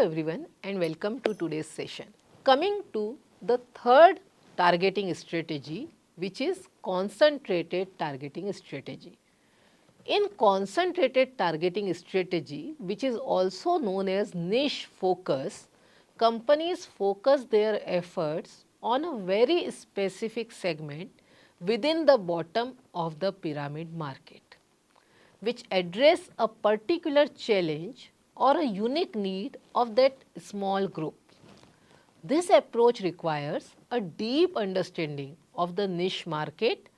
everyone and welcome to today's session. Coming to the third targeting strategy, which is concentrated targeting strategy. In concentrated targeting strategy, which is also known as niche focus, companies focus their efforts on a very specific segment within the bottom of the pyramid market, which address a particular challenge or a unique need of that small group. This approach requires a deep understanding of the niche market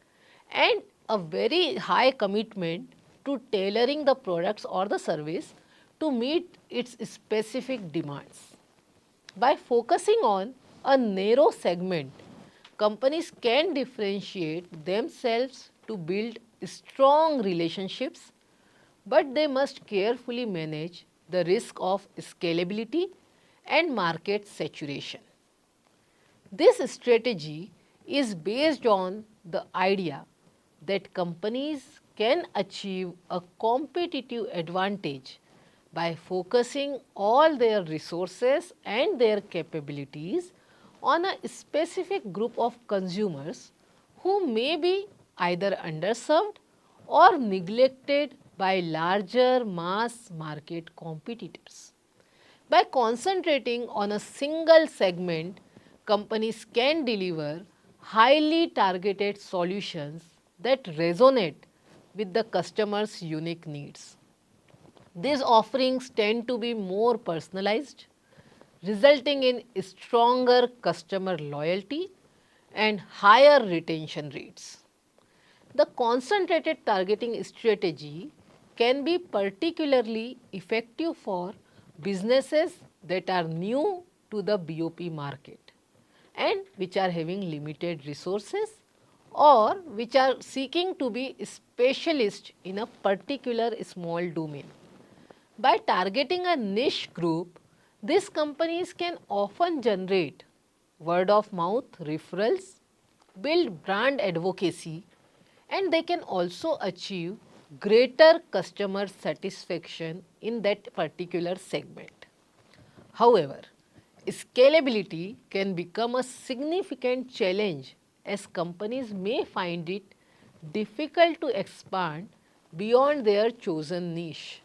and a very high commitment to tailoring the products or the service to meet its specific demands. By focusing on a narrow segment, companies can differentiate themselves to build strong relationships, but they must carefully manage the risk of scalability and market saturation. This strategy is based on the idea that companies can achieve a competitive advantage by focusing all their resources and their capabilities on a specific group of consumers who may be either underserved or neglected by larger mass market competitors. By concentrating on a single segment, companies can deliver highly targeted solutions that resonate with the customer's unique needs. These offerings tend to be more personalized, resulting in stronger customer loyalty and higher retention rates. The concentrated targeting strategy can be particularly effective for businesses that are new to the BOP market and which are having limited resources or which are seeking to be specialists in a particular small domain. By targeting a niche group, these companies can often generate word of mouth referrals, build brand advocacy, and they can also achieve greater customer satisfaction in that particular segment. However, scalability can become a significant challenge as companies may find it difficult to expand beyond their chosen niche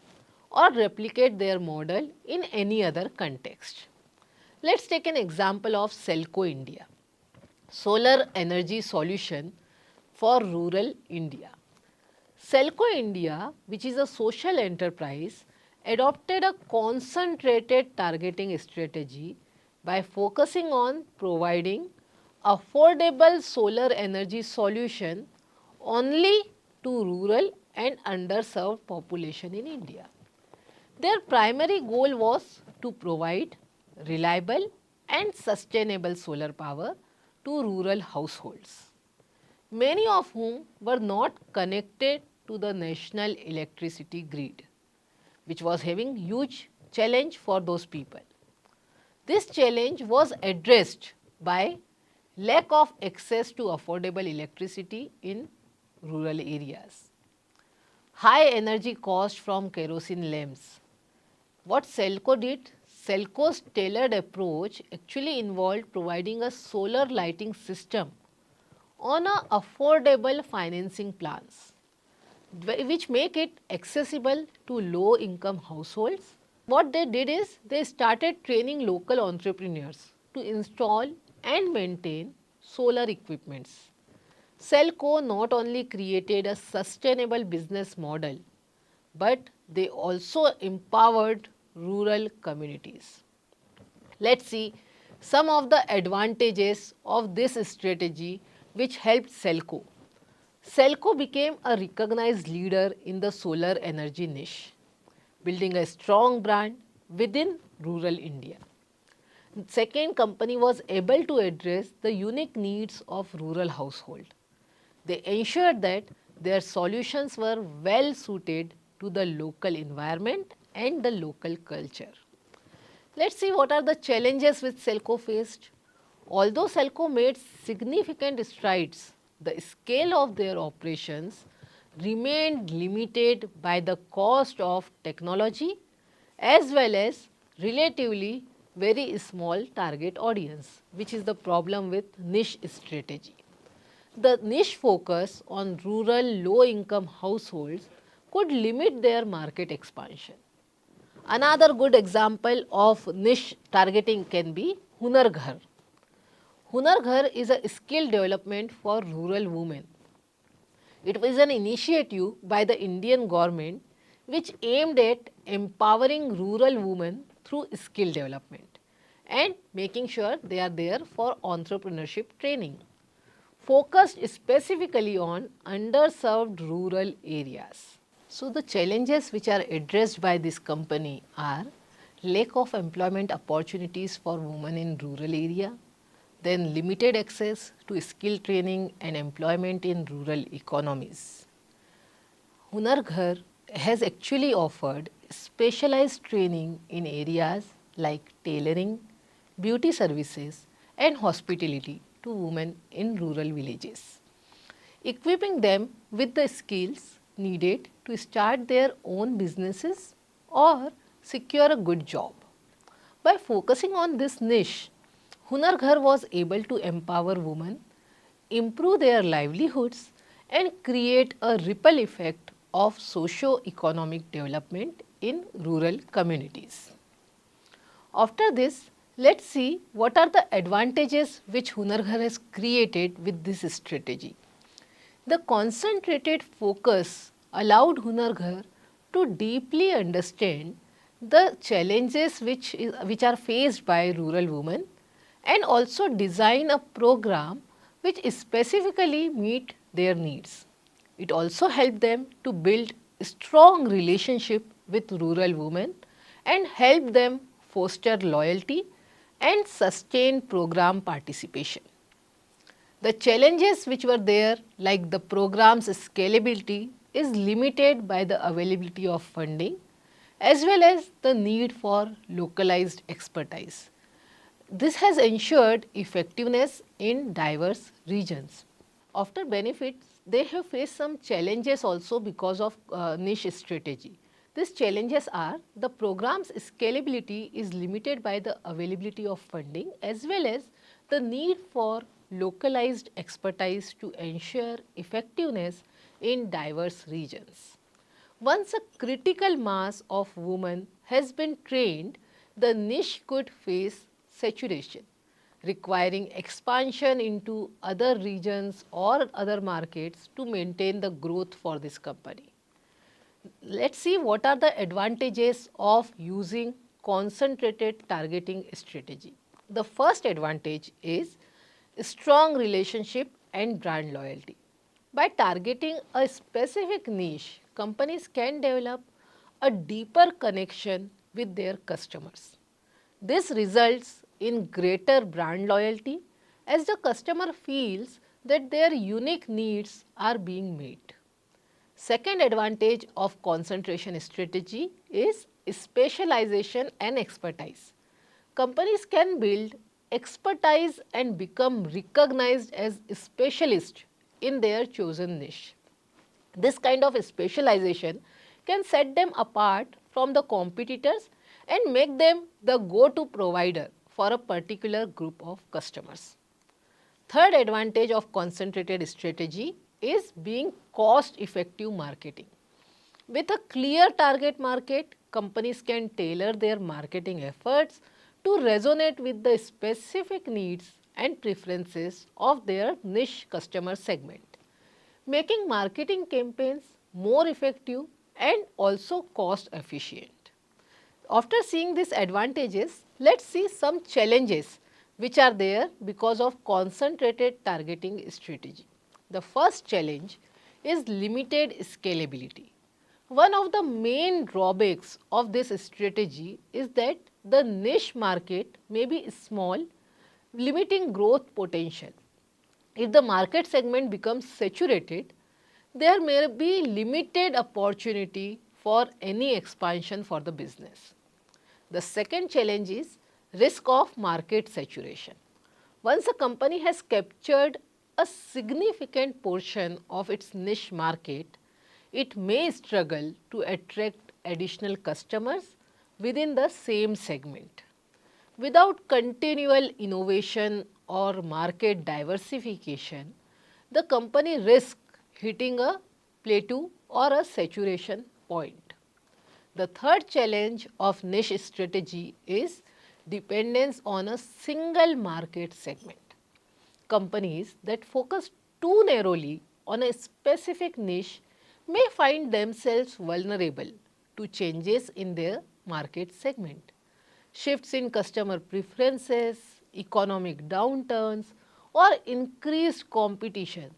or replicate their model in any other context. Let us take an example of Selco India, solar energy solution for rural India. Selco India, which is a social enterprise, adopted a concentrated targeting strategy by focusing on providing affordable solar energy solution only to rural and underserved population in India. Their primary goal was to provide reliable and sustainable solar power to rural households, many of whom were not connected to the national electricity grid, which was having huge challenge for those people. This challenge was addressed by lack of access to affordable electricity in rural areas, high energy cost from kerosene lamps. What Selco did? Selco's tailored approach actually involved providing a solar lighting system on a affordable financing plans, which make it accessible to low income households. What they did is they started training local entrepreneurs to install and maintain solar equipments. Selco not only created a sustainable business model, but they also empowered rural communities. Let us see some of the advantages of this strategy which helped Selco. Selco became a recognized leader in the solar energy niche, building a strong brand within rural India. Second, company was able to address the unique needs of rural household. They ensured that their solutions were well suited to the local environment and the local culture. Let us see what are the challenges which Selco faced. Although Selco made significant strides, the scale of their operations remained limited by the cost of technology as well as relatively very small target audience, which is the problem with niche strategy. The niche focus on rural low income households could limit their market expansion. Another good example of niche targeting can be Hunar Ghar. Hunar Ghar is a skill development for rural women. It was an initiative by the Indian government which aimed at empowering rural women through skill development and making sure they are there for entrepreneurship training, focused specifically on underserved rural areas. So, the challenges which are addressed by this company are lack of employment opportunities for women in rural area, then limited access to skill training and employment in rural economies. Hunar Ghar has actually offered specialized training in areas like tailoring, beauty services and hospitality to women in rural villages, equipping them with the skills needed to start their own businesses or secure a good job. By focusing on this niche, Hunar Ghar was able to empower women, improve their livelihoods and create a ripple effect of socio-economic development in rural communities. After this, let us see what are the advantages which Hunar Ghar has created with this strategy. The concentrated focus allowed Hunar Ghar to deeply understand the challenges which are faced by rural women and also design a program which specifically meet their needs. It also helped them to build strong relationship with rural women and help them foster loyalty and sustain program participation. The challenges which were there, like the program's scalability, is limited by the availability of funding as well as the need for localized expertise. This has ensured effectiveness in diverse regions. After benefits, they have faced some challenges also because of niche strategy. These challenges are the program's scalability is limited by the availability of funding as well as the need for localized expertise to ensure effectiveness in diverse regions. Once a critical mass of women has been trained, the niche could face saturation, requiring expansion into other regions or other markets to maintain the growth for this company. Let us see what are the advantages of using concentrated targeting strategy. The first advantage is strong relationship and brand loyalty. By targeting a specific niche, companies can develop a deeper connection with their customers. This results in greater brand loyalty as the customer feels that their unique needs are being met. Second advantage of concentration strategy is specialization and expertise. Companies can build expertise and become recognized as specialists in their chosen niche. This kind of specialization can set them apart from the competitors and make them the go-to provider for a particular group of customers. Third advantage of concentrated strategy is being cost effective marketing. With a clear target market, companies can tailor their marketing efforts to resonate with the specific needs and preferences of their niche customer segment, making marketing campaigns more effective and also cost efficient. After seeing these advantages, let us see some challenges which are there because of concentrated targeting strategy. The first challenge is limited scalability. One of the main drawbacks of this strategy is that the niche market may be small, limiting growth potential. If the market segment becomes saturated, there may be limited opportunity for any expansion for the business. The second challenge is risk of market saturation. Once a company has captured a significant portion of its niche market, it may struggle to attract additional customers within the same segment. Without continual innovation or market diversification, the company risks hitting a plateau or a saturation point. The third challenge of niche strategy is dependence on a single market segment. Companies that focus too narrowly on a specific niche may find themselves vulnerable to changes in their market segment. Shifts in customer preferences, economic downturns, or increased competition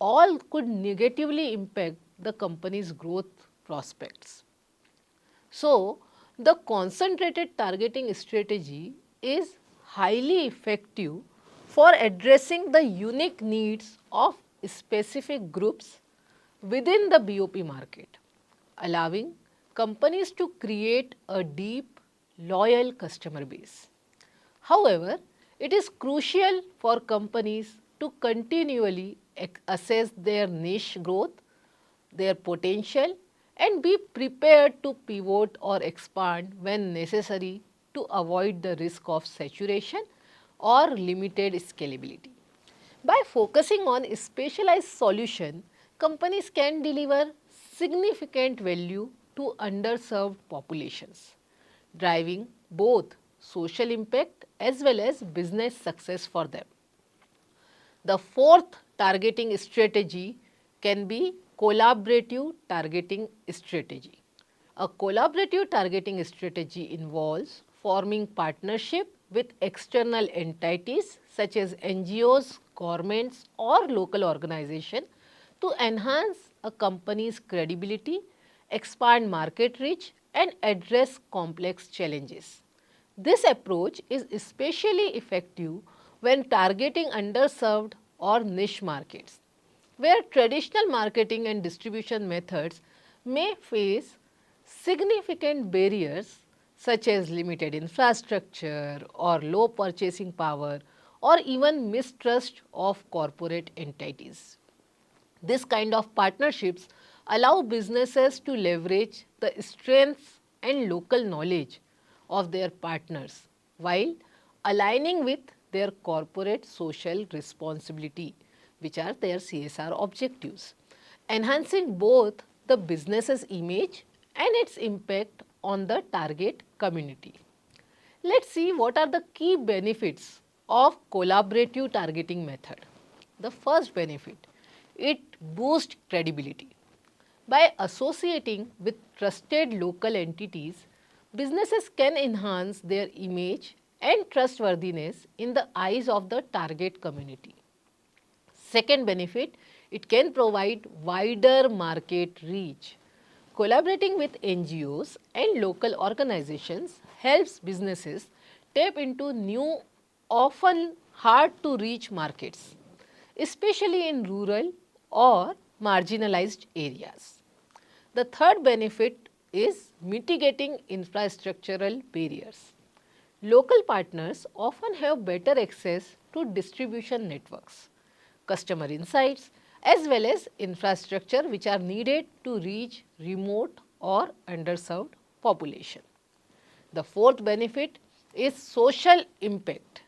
all could negatively impact the company's growth prospects. So, the concentrated targeting strategy is highly effective for addressing the unique needs of specific groups within the BOP market, allowing companies to create a deep, loyal customer base. However, it is crucial for companies to continually assess their niche growth, their potential, and be prepared to pivot or expand when necessary to avoid the risk of saturation or limited scalability. By focusing on specialized solution, companies can deliver significant value to underserved populations, driving both social impact as well as business success for them. The fourth targeting strategy can be collaborative targeting strategy. A collaborative targeting strategy involves forming partnership with external entities such as NGOs, governments or local organizations to enhance a company's credibility, expand market reach and address complex challenges. This approach is especially effective when targeting underserved or niche markets, where traditional marketing and distribution methods may face significant barriers such as limited infrastructure or low purchasing power or even mistrust of corporate entities. This kind of partnerships allow businesses to leverage the strengths and local knowledge of their partners while aligning with their corporate social responsibility, which are their CSR objectives, enhancing both the business's image and its impact on the target community. Let's see what are the key benefits of collaborative targeting method. The first benefit, it boosts credibility. By associating with trusted local entities, businesses can enhance their image and trustworthiness in the eyes of the target community. Second benefit, it can provide wider market reach. Collaborating with NGOs and local organizations helps businesses tap into new, often hard to reach markets, especially in rural or marginalized areas. The third benefit is mitigating infrastructural barriers. Local partners often have better access to distribution networks, customer insights, as well as infrastructure which are needed to reach remote or underserved population. The fourth benefit is social impact.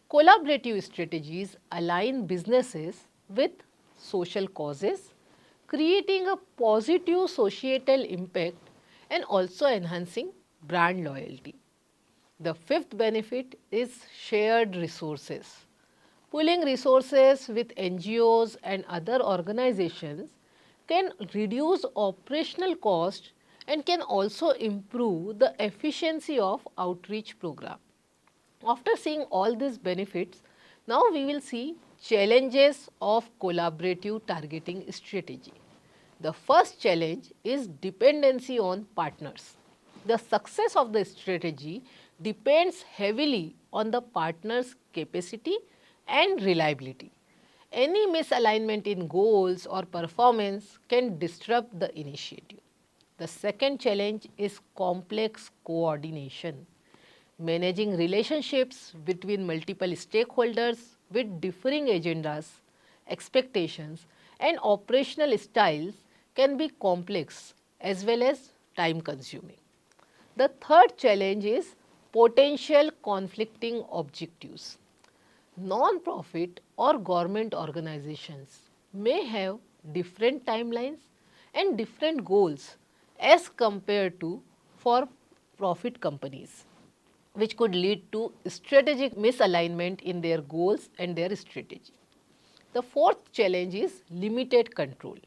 Collaborative strategies align businesses with social causes, creating a positive societal impact and also enhancing brand loyalty. The fifth benefit is shared resources. Pooling resources with NGOs and other organizations can reduce operational costs and can also improve the efficiency of outreach program. After seeing all these benefits, now we will see challenges of collaborative targeting strategy. The first challenge is dependency on partners. The success of the strategy depends heavily on the partner's capacity and reliability. Any misalignment in goals or performance can disrupt the initiative. The second challenge is complex coordination. Managing relationships between multiple stakeholders with differing agendas, expectations and operational styles can be complex as well as time consuming. The third challenge is potential conflicting objectives. Non-profit or government organizations may have different timelines and different goals as compared to for-profit companies, which could lead to strategic misalignment in their goals and their strategy. The fourth challenge is limited control.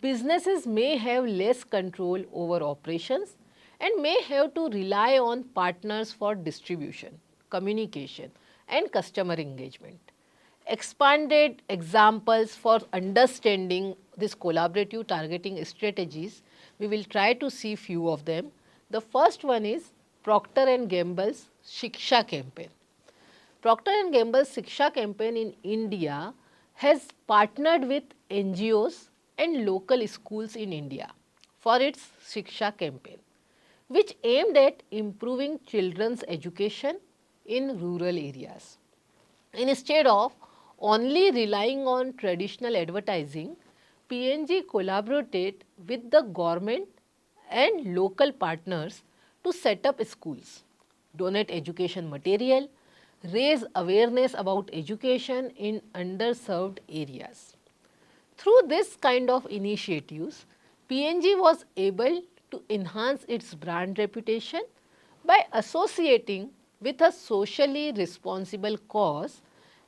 Businesses may have less control over operations and may have to rely on partners for distribution, communication and customer engagement. Expanded examples for understanding this collaborative targeting strategies, we will try to see few of them. The first one is Procter and Gamble's Shiksha campaign. Procter and Gamble's Shiksha campaign in India has partnered with NGOs and local schools in India for its Shiksha campaign, which aimed at improving children's education in rural areas. Instead of only relying on traditional advertising, PNG collaborated with the government and local partners to set up schools, donate education material, raise awareness about education in underserved areas. Through this kind of initiatives, PNG was able to enhance its brand reputation by associating with a socially responsible cause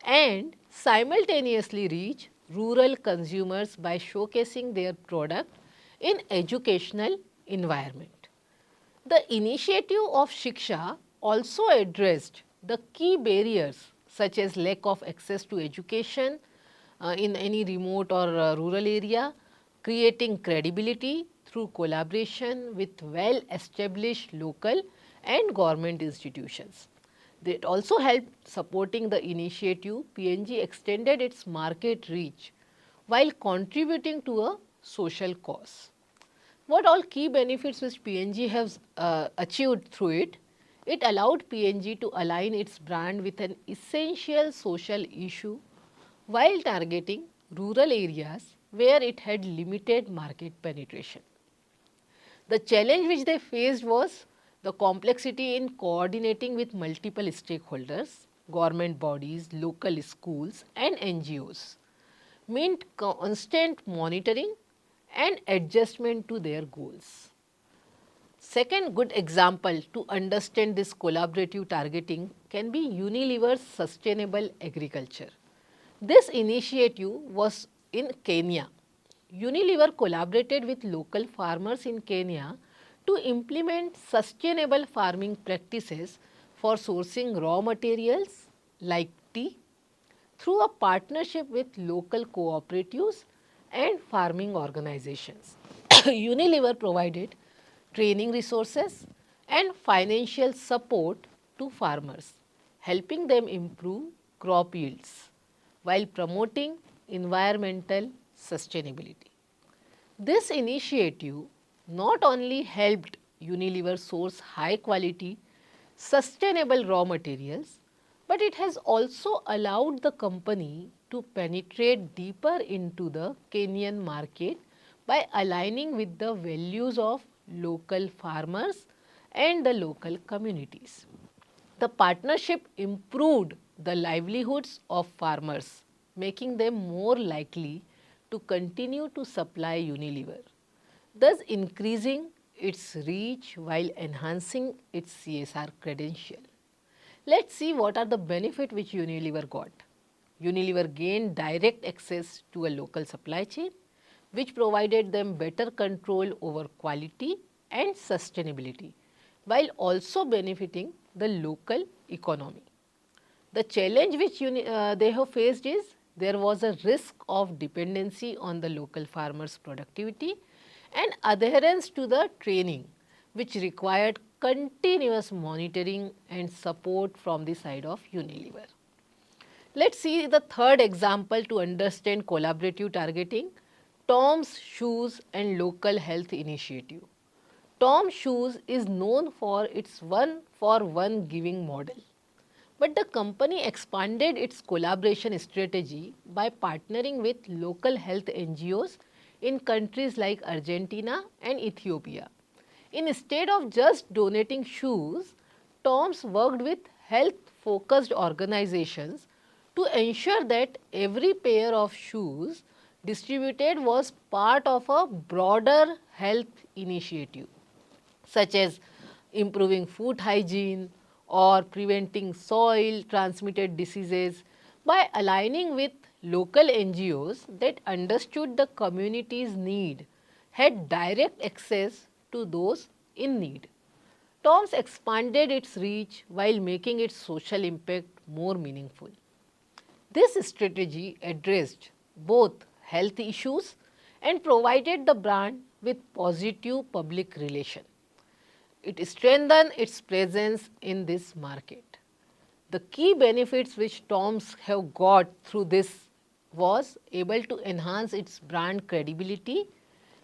and simultaneously reach rural consumers by showcasing their product in educational environment. The initiative of Shiksha also addressed the key barriers such as lack of access to education in any remote or rural area, creating credibility through collaboration with well established local and government institutions. It also helped supporting the initiative. PNG extended its market reach while contributing to a social cause. What all key benefits which PNG has achieved through it? It allowed PNG to align its brand with an essential social issue while targeting rural areas where it had limited market penetration. The challenge which they faced was the complexity in coordinating with multiple stakeholders, government bodies, local schools and NGOs, meant constant monitoring and adjustment to their goals. Second good example to understand this collaborative targeting can be Unilever's sustainable agriculture. This initiative was in Kenya. Unilever collaborated with local farmers in Kenya to implement sustainable farming practices for sourcing raw materials like tea through a partnership with local cooperatives and farming organizations. Unilever provided training resources and financial support to farmers, helping them improve crop yields while promoting environmental sustainability. This initiative not only helped Unilever source high quality, sustainable raw materials, but it has also allowed the company to penetrate deeper into the Kenyan market by aligning with the values of local farmers and the local communities. The partnership improved the livelihoods of farmers, making them more likely to continue to supply Unilever, thus increasing its reach while enhancing its CSR credential. Let us see what are the benefits which Unilever got. Unilever gained direct access to a local supply chain, which provided them better control over quality and sustainability, while also benefiting the local economy. The challenge which they have faced is there was a risk of dependency on the local farmers' productivity and adherence to the training, which required continuous monitoring and support from the side of Unilever. Let us see the third example to understand collaborative targeting, Tom's Shoes and Local Health Initiative. Tom's Shoes is known for its one-for-one giving model, but the company expanded its collaboration strategy by partnering with local health NGOs in countries like Argentina and Ethiopia. Instead of just donating shoes, Toms worked with health-focused organizations to ensure that every pair of shoes distributed was part of a broader health initiative, such as improving food hygiene or preventing soil transmitted diseases. By aligning with local NGOs that understood the community's need, had direct access to those in need. Toms expanded its reach while making its social impact more meaningful. This strategy addressed both health issues and provided the brand with positive public relation. It strengthened its presence in this market. The key benefits which Toms have got through this was able to enhance its brand credibility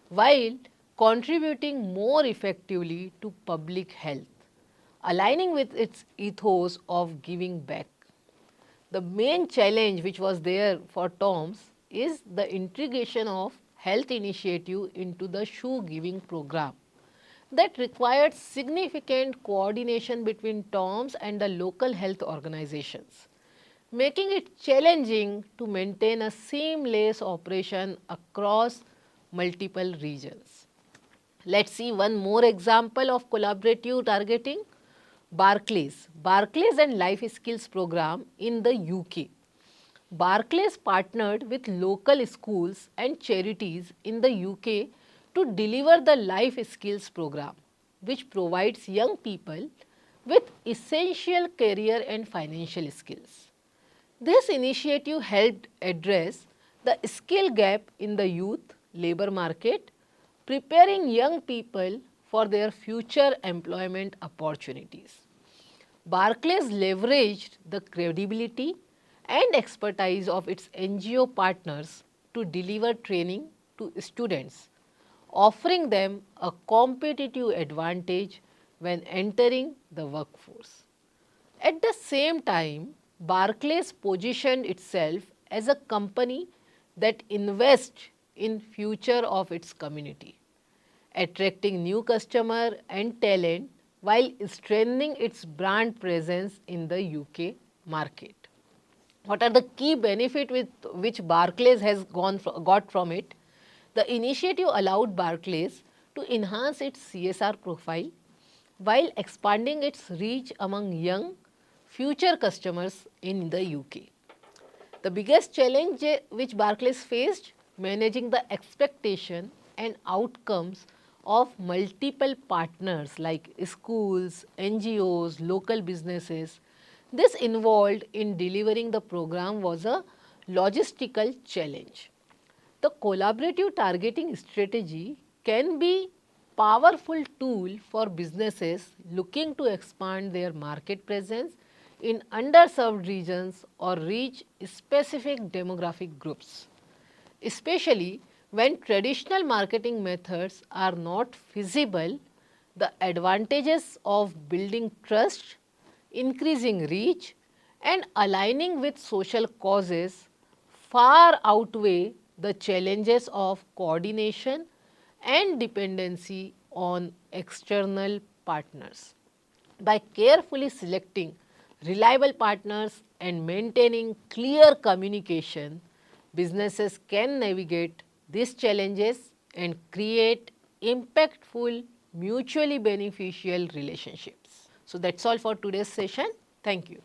while contributing more effectively to public health, aligning with its ethos of giving back. The main challenge which was there for Toms is the integration of health initiative into the shoe giving program that required significant coordination between Toms and the local health organizations, making it challenging to maintain a seamless operation across multiple regions. Let's see one more example of collaborative targeting. Barclays and Life Skills program in the UK. Barclays partnered with local schools and charities in the UK to deliver the Life Skills program, which provides young people with essential career and financial skills. This initiative helped address the skill gap in the youth labor market, preparing young people for their future employment opportunities. Barclays leveraged the credibility and expertise of its NGO partners to deliver training to students, offering them a competitive advantage when entering the workforce. At the same time, Barclays positioned itself as a company that invests in future of its community, attracting new customer and talent while strengthening its brand presence in the UK market. What are the key benefits with which Barclays has got from it? The initiative allowed Barclays to enhance its CSR profile while expanding its reach among young future customers in the UK. The biggest challenge which Barclays faced, managing the expectation and outcomes of multiple partners like schools, NGOs, local businesses. This involved in delivering the program was a logistical challenge. The collaborative targeting strategy can be powerful tool for businesses looking to expand their market presence in underserved regions or reach specific demographic groups, especially when traditional marketing methods are not feasible. The advantages of building trust, increasing reach and aligning with social causes far outweigh the challenges of coordination and dependency on external partners. By carefully selecting reliable partners and maintaining clear communication, businesses can navigate these challenges and create impactful, mutually beneficial relationships. So, that is all for today's session. Thank you.